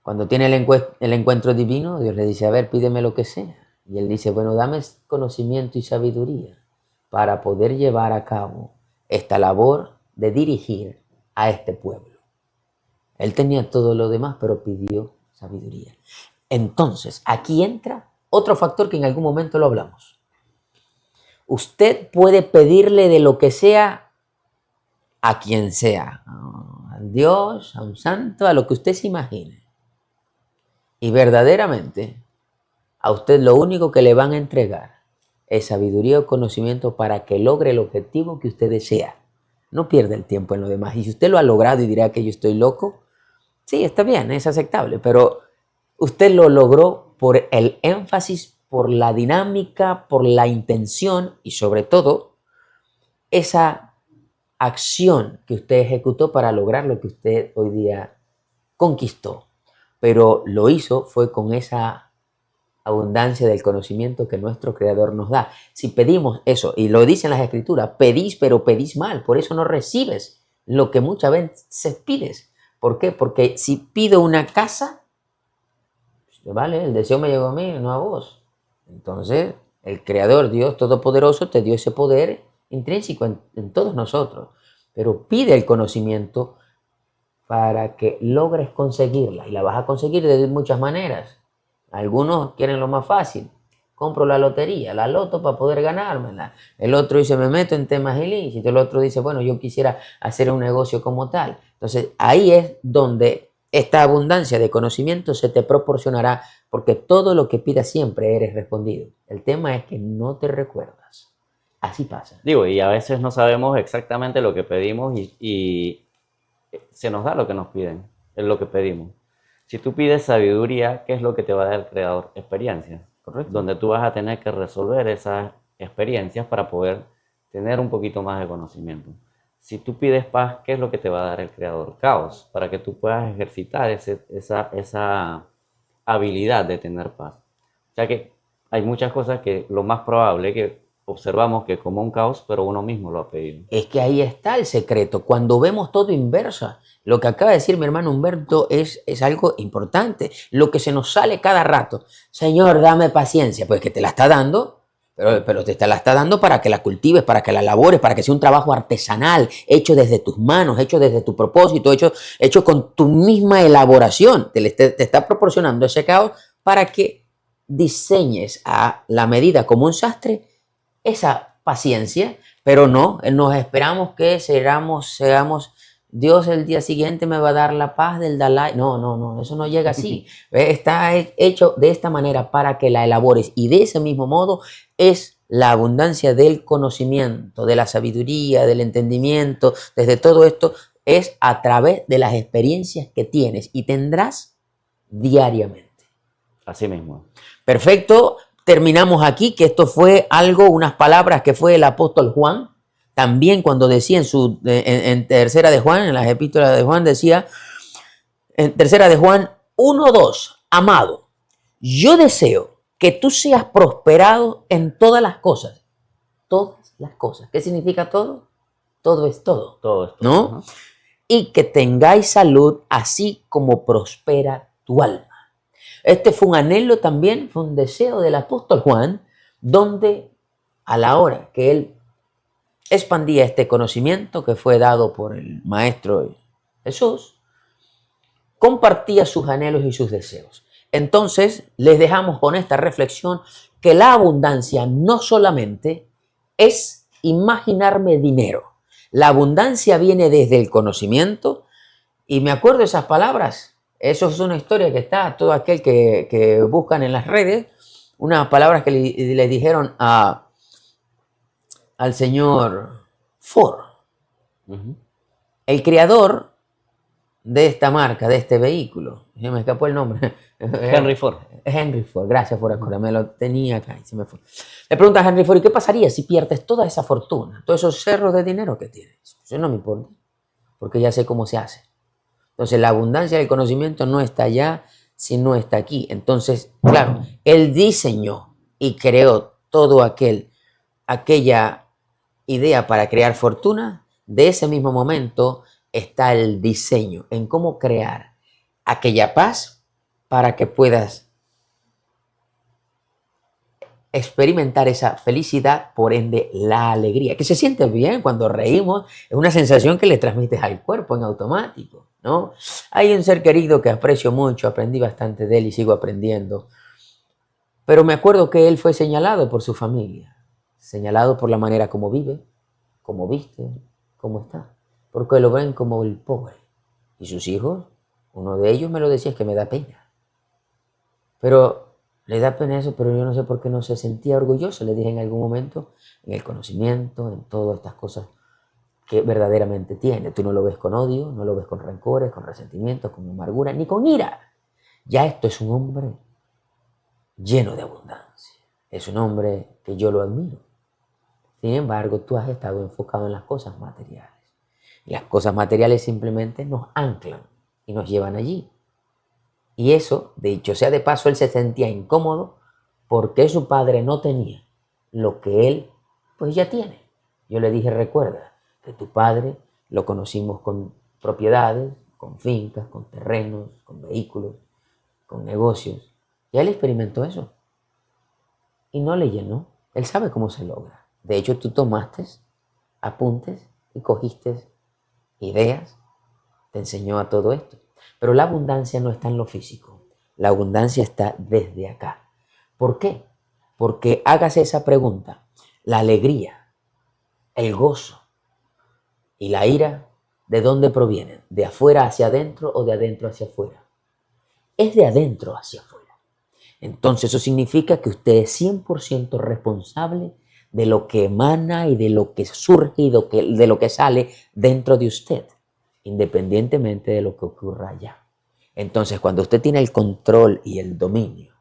Cuando tiene el encuentro divino, Dios le dice, a ver, pídeme lo que sea. Y él dice, bueno, dame conocimiento y sabiduría para poder llevar a cabo esta labor de dirigir a este pueblo. Él tenía todo lo demás, pero pidió sabiduría. Entonces, aquí entra otro factor que en algún momento lo hablamos. Usted puede pedirle de lo que sea a quien sea, a Dios, a un santo, a lo que usted se imagine. Y verdaderamente, a usted lo único que le van a entregar es sabiduría o conocimiento para que logre el objetivo que usted desea. No pierda el tiempo en lo demás. Y si usted lo ha logrado y dirá que yo estoy loco, sí, está bien, es aceptable, pero usted lo logró por el énfasis, por la dinámica, por la intención y sobre todo esa acción que usted ejecutó para lograr lo que usted hoy día conquistó. Pero lo hizo fue con esa abundancia del conocimiento que nuestro Creador nos da. Si pedimos eso, y lo dicen las Escrituras, pedís, pero pedís mal, por eso no recibes lo que muchas veces pides. ¿Por qué? Porque si pido una casa, vale, el deseo me llegó a mí, no a vos. Entonces, el Creador, Dios Todopoderoso, te dio ese poder intrínseco en todos nosotros. Pero pide el conocimiento para que logres conseguirla. Y la vas a conseguir de muchas maneras. Algunos quieren lo más fácil. Compro la lotería, la loto para poder ganármela. El otro dice, me meto en temas ilícitos. El otro dice, bueno, yo quisiera hacer un negocio como tal. Entonces, ahí es donde esta abundancia de conocimiento se te proporcionará porque todo lo que pidas siempre eres respondido. El tema es que no te recuerdas. Así pasa. Digo, y a veces no sabemos exactamente lo que pedimos y se nos da lo que nos piden, es lo que pedimos. Si tú pides sabiduría, ¿qué es lo que te va a dar el creador? Experiencia. Correcto. Donde tú vas a tener que resolver esas experiencias para poder tener un poquito más de conocimiento. Si tú pides paz, ¿qué es lo que te va a dar el creador? Caos, para que tú puedas ejercitar esa habilidad de tener paz. O sea que hay muchas cosas que lo más probable que observamos que como un caos, pero uno mismo lo ha pedido. Es que ahí está el secreto. Cuando vemos todo inversa, lo que acaba de decir mi hermano Humberto es algo importante. Lo que se nos sale cada rato. Señor, dame paciencia. Pues que te la está dando, pero te la está dando para que la cultives, para que la labores, para que sea un trabajo artesanal, hecho desde tus manos, hecho desde tu propósito, hecho con tu misma elaboración. Te está proporcionando ese caos para que diseñes a la medida como un sastre esa paciencia, pero no, nos esperamos que seamos, Dios el día siguiente me va a dar la paz del Dalai. No, no, no, eso no llega así. Está hecho de esta manera para que la elabores y de ese mismo modo es la abundancia del conocimiento, de la sabiduría, del entendimiento, desde todo esto es a través de las experiencias que tienes y tendrás diariamente. Así mismo. Perfecto. Terminamos aquí, que esto fue algo, unas palabras que fue el apóstol Juan, también cuando decía en tercera de Juan, en las epístolas de Juan, decía, en tercera de Juan 1:2, amado, yo deseo que tú seas prosperado en todas las cosas. Todas las cosas. ¿Qué significa todo? Todo es todo. Todo esto. ¿No? Uh-huh. Y que tengáis salud así como prospera tu alma. Este fue un anhelo también, fue un deseo del apóstol Juan, donde a la hora que él expandía este conocimiento que fue dado por el Maestro Jesús, compartía sus anhelos y sus deseos. Entonces, les dejamos con esta reflexión que la abundancia no solamente es imaginarme dinero. La abundancia viene desde el conocimiento, y me acuerdo de esas palabras. Eso es una historia que está, todo aquel que buscan en las redes, unas palabras que le dijeron al señor Ford, uh-huh, el creador de esta marca, de este vehículo. Se me escapó el nombre. Henry Ford. Henry Ford, gracias por acordarme, lo tenía acá y se me fue. Le pregunta a Henry Ford, ¿y qué pasaría si pierdes toda esa fortuna, todos esos cerros de dinero que tienes? Eso no me importa, porque ya sé cómo se hace. Entonces, la abundancia del conocimiento no está allá, sino está aquí. Entonces, claro, él diseñó y creó todo aquella idea para crear fortuna. De ese mismo momento está el diseño en cómo crear aquella paz para que puedas experimentar esa felicidad, por ende la alegría, que se siente bien cuando reímos, es una sensación que le transmites al cuerpo en automático, ¿no? Hay un ser querido que aprecio mucho, aprendí bastante de él y sigo aprendiendo, pero me acuerdo que él fue señalado por su familia, señalado por la manera como vive, como viste, cómo está, porque lo ven como el pobre. Y sus hijos, uno de ellos me lo decía, es que me da pena, pero le da pena eso, pero yo no sé por qué no se sentía orgulloso. Le dije en algún momento, en el conocimiento, en todas estas cosas que verdaderamente tiene. Tú no lo ves con odio, no lo ves con rencores, con resentimientos, con amargura, ni con ira. Ya esto es un hombre lleno de abundancia. Es un hombre que yo lo admiro. Sin embargo, tú has estado enfocado en las cosas materiales. Y las cosas materiales simplemente nos anclan y nos llevan allí. Y eso, dicho sea de paso, él se sentía incómodo porque su padre no tenía lo que él pues ya tiene. Yo le dije, recuerda que tu padre lo conocimos con propiedades, con fincas, con terrenos, con vehículos, con negocios. Y él experimentó eso. Y no le llenó. Él sabe cómo se logra. De hecho, tú tomaste apuntes y cogiste ideas. Te enseñó a todo esto. Pero la abundancia no está en lo físico. La abundancia está desde acá. ¿Por qué? Porque hágase esa pregunta. La alegría, el gozo y la ira ¿de dónde provienen? ¿De afuera hacia adentro o de adentro hacia afuera? Es de adentro hacia afuera. Entonces eso significa que usted es 100% responsable de lo que emana y de lo que surge y de lo que sale dentro de usted, independientemente de lo que ocurra allá. Entonces, cuando usted tiene el control y el dominio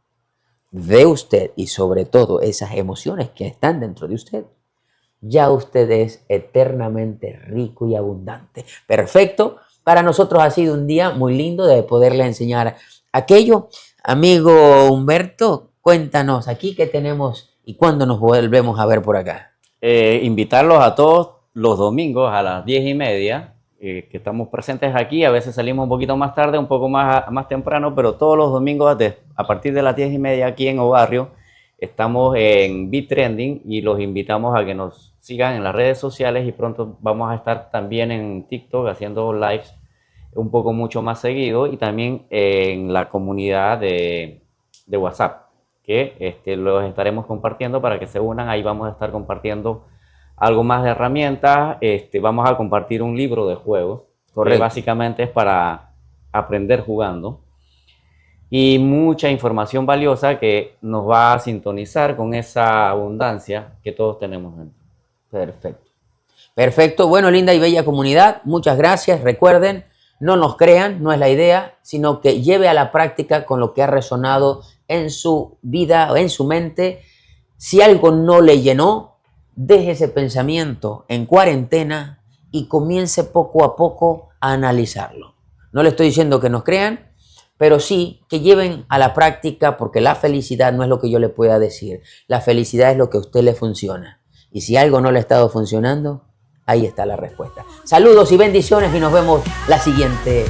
de usted y sobre todo esas emociones que están dentro de usted, ya usted es eternamente rico y abundante. Perfecto. Para nosotros ha sido un día muy lindo de poderle enseñar aquello. Amigo Humberto, cuéntanos aquí qué tenemos y cuándo nos volvemos a ver por acá. Invitarlos a todos los domingos a las 10:30, que estamos presentes aquí. A veces salimos un poquito más tarde, un poco más temprano, pero todos los domingos a partir de las 10:30 aquí en Obarrio estamos en BitTrending y los invitamos a que nos sigan en las redes sociales y pronto vamos a estar también en TikTok haciendo lives un poco mucho más seguido y también en la comunidad de WhatsApp, que los estaremos compartiendo para que se unan. Ahí vamos a estar compartiendo algo más de herramientas. Vamos a compartir un libro de juegos, que básicamente es para aprender jugando, y mucha información valiosa que nos va a sintonizar con esa abundancia que todos tenemos dentro. Perfecto. Perfecto. Bueno, linda y bella comunidad, muchas gracias. Recuerden, no nos crean, no es la idea, sino que lleve a la práctica con lo que ha resonado en su vida o en su mente. Si algo no le llenó, deje ese pensamiento en cuarentena y comience poco a poco a analizarlo. No le estoy diciendo que nos crean, pero sí que lleven a la práctica, porque la felicidad no es lo que yo le pueda decir. La felicidad es lo que a usted le funciona. Y si algo no le ha estado funcionando, ahí está la respuesta. Saludos y bendiciones y nos vemos la siguiente